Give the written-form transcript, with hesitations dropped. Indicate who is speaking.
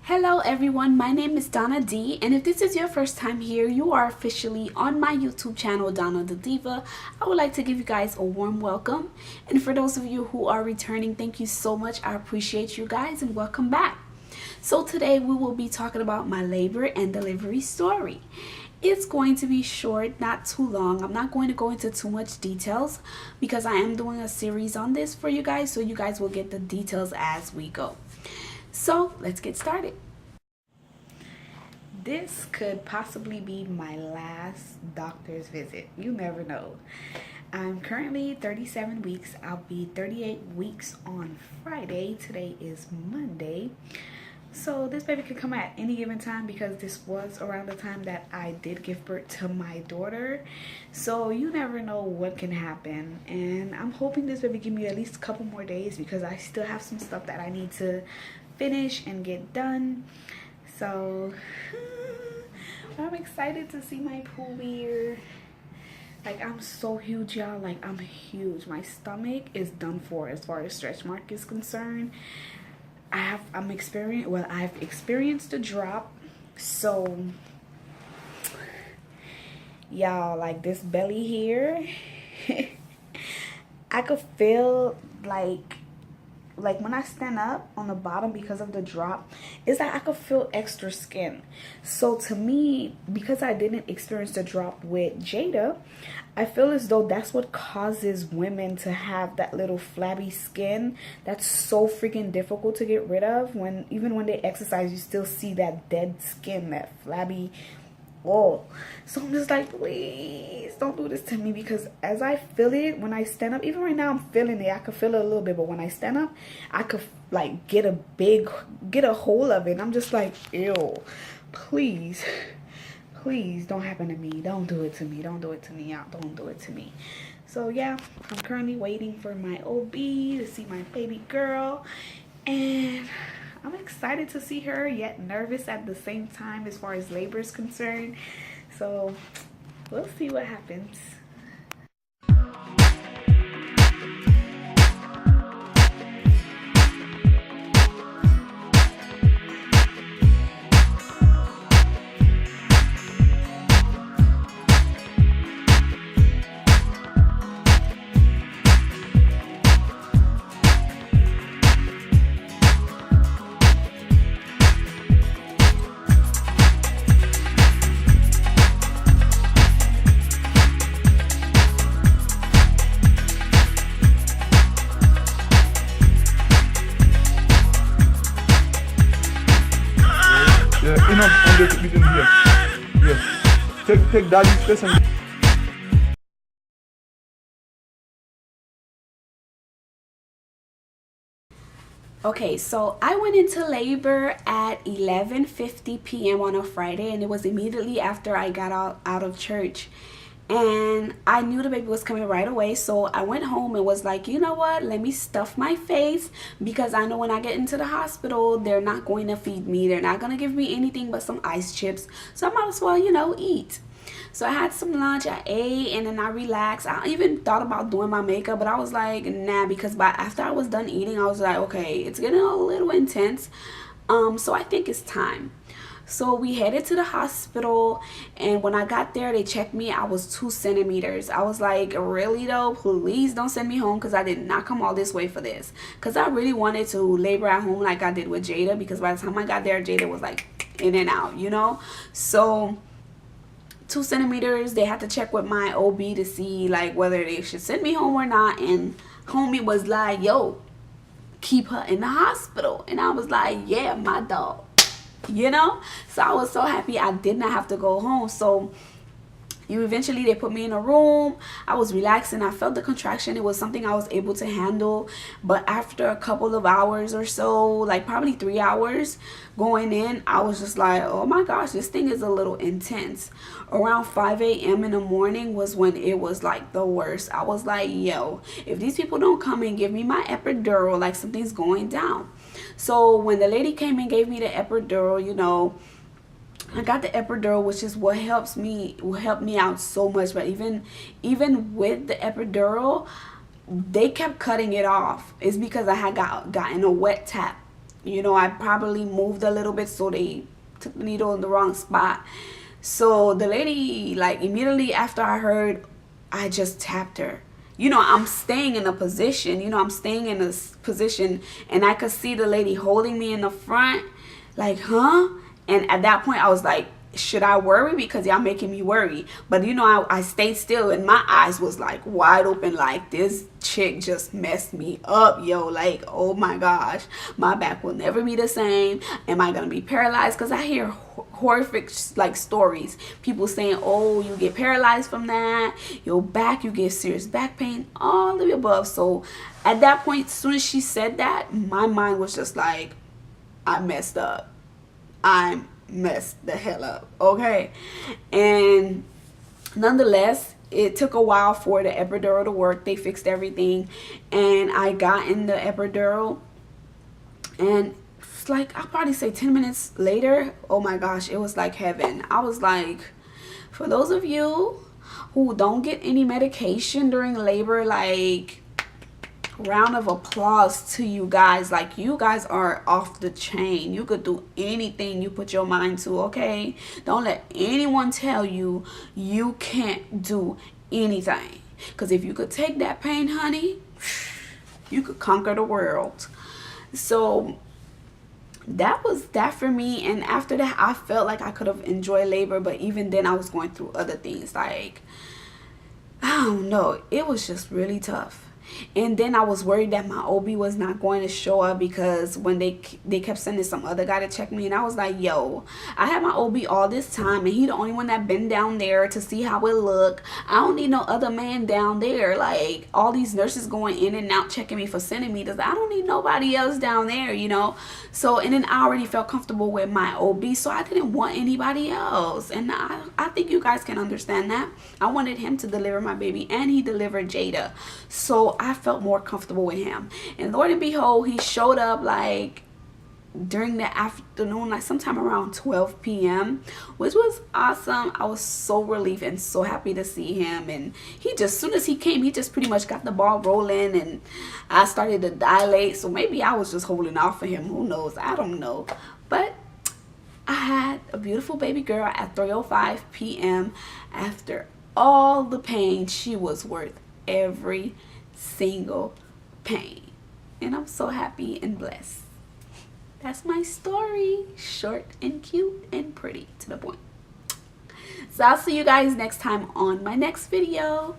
Speaker 1: Hello everyone, my name is Donna D, and if this is your first time here, you are officially on my YouTube channel, Donna the Diva. I would like to give you guys a warm welcome, and for those of you who are returning, thank you so much. I appreciate you guys and welcome back. So today we will be talking about my labor and delivery story. It's going to be short, not too long. I'm not going to go into too much details because I am doing a series on this for you guys, so you guys will get the details as we go. So let's get started. This could possibly be my last doctor's visit. You never know. I'm currently 37 weeks. I'll be 38 weeks on Friday. Today is Monday. So this baby could come at any given time because this was around the time that I did give birth to my daughter. So you never know what can happen. And I'm hoping this baby give me at least a couple more days because I still have some stuff that I need to finish and get done. So I'm excited to see my poo beer. Like, I'm so huge, y'all. Like, I'm huge. My stomach is done for as far as stretch mark is concerned. I've experienced a drop. So y'all, like, this belly here I could feel like when I stand up on the bottom because of the drop, it's like I could feel extra skin. So to me, because I didn't experience the drop with Jada, I feel as though that's what causes women to have that little flabby skin that's so freaking difficult to get rid of. Even when they exercise, you still see that dead skin, that flabby. Oh, so I'm just like, please don't do this to me, because as I feel it when I stand up, even right now I'm feeling it. I could feel it a little bit, but when I stand up, I could like get a hold of it. I'm just like, ew, please don't happen to me. Don't do it to me. Don't do it to me. Y'all, don't do it to me. So yeah, I'm currently waiting for my OB to see my baby girl, and I'm excited to see her, yet nervous at the same time as far as labor is concerned. So we'll see what happens.
Speaker 2: Yeah, enough and get it within here. Yes. Take daddy's space and
Speaker 1: Okay, so I went into labor at 11:50 p.m. on a Friday, and it was immediately after I got out of church. And I knew the baby was coming right away, so I went home and was like, you know what, let me stuff my face, because I know when I get into the hospital, they're not going to feed me. They're not going to give me anything but some ice chips. So I might as well, eat. So I had some lunch, I ate, and then I relaxed. I even thought about doing my makeup, but I was like, nah, because after I was done eating, I was like, okay, it's getting a little intense. So I think it's time. So we headed to the hospital, and when I got there, they checked me. I was 2 centimeters. I was like, really though? Please don't send me home, because I did not come all this way for this. Because I really wanted to labor at home like I did with Jada, because by the time I got there, Jada was like in and out, So 2 centimeters, they had to check with my OB to see like whether they should send me home or not. And homie was like, yo, keep her in the hospital. And I was like, yeah, my dog. So I was so happy I did not have to go home. So eventually they put me in a room. I was relaxing. I felt the contraction. It was something I was able to handle. But after a couple of hours or so, like probably 3 hours going in, I was just like, oh my gosh, this thing is a little intense. Around 5 a.m. in the morning was when it was like the worst. I was like, yo, if these people don't come and give me my epidural, like something's going down. So when the lady came and gave me the epidural, I got the epidural, which is what will help me out so much. But even with the epidural, they kept cutting it off. It's because I had gotten a wet tap You know, I probably moved a little bit, so they took the needle in the wrong spot. So the lady, like, immediately after I heard, I just tapped her. You know, I'm staying in a position, I'm staying in a position, and I could see the lady holding me in the front, like, huh? And at that point, I was like, should I worry? Because y'all making me worry. But I stayed still, and my eyes was like wide open, like this chick just messed me up, yo. Like, oh my gosh, my back will never be the same. Am I gonna be paralyzed? Because I hear horrific like stories, people saying, oh, you get paralyzed from that, your back, you get serious back pain, all of the above. So at that point, as soon as she said that, my mind was just like, I messed up. I'm messed the hell up, okay? And nonetheless, it took a while for the epidural to work. They fixed everything, and I got in the epidural, and it's like, I'll probably say 10 minutes later, oh my gosh, it was like heaven. I was like, for those of you who don't get any medication during labor, like, round of applause to you guys. Like, you guys are off the chain. You could do anything you put your mind to, okay? Don't let anyone tell you you can't do anything, because if you could take that pain, honey, you could conquer the world. So that was that for me. And after that, I felt like I could have enjoyed labor, but even then I was going through other things, like, I don't know, it was just really tough. And then I was worried that my OB was not going to show up, because when they kept sending some other guy to check me, and I was like, yo, I had my OB all this time, and he the only one that been down there to see how it look. I don't need no other man down there. Like, all these nurses going in and out checking me for centimeters, I don't need nobody else down there, So, and then I already felt comfortable with my OB, so I didn't want anybody else. And I think you guys can understand that. I wanted him to deliver my baby, and he delivered Jada, so I felt more comfortable with him. And Lord and behold, he showed up like during the afternoon, like sometime around 12 p.m., which was awesome. I was so relieved and so happy to see him. And he just, as soon as he came, he just pretty much got the ball rolling, and I started to dilate. So maybe I was just holding off for him. Who knows? I don't know. But I had a beautiful baby girl at 3:05 p.m. After all the pain. She was worth every single pain, and I'm so happy and blessed. That's my story, short and cute and pretty, to the point. So I'll see you guys next time on my next video.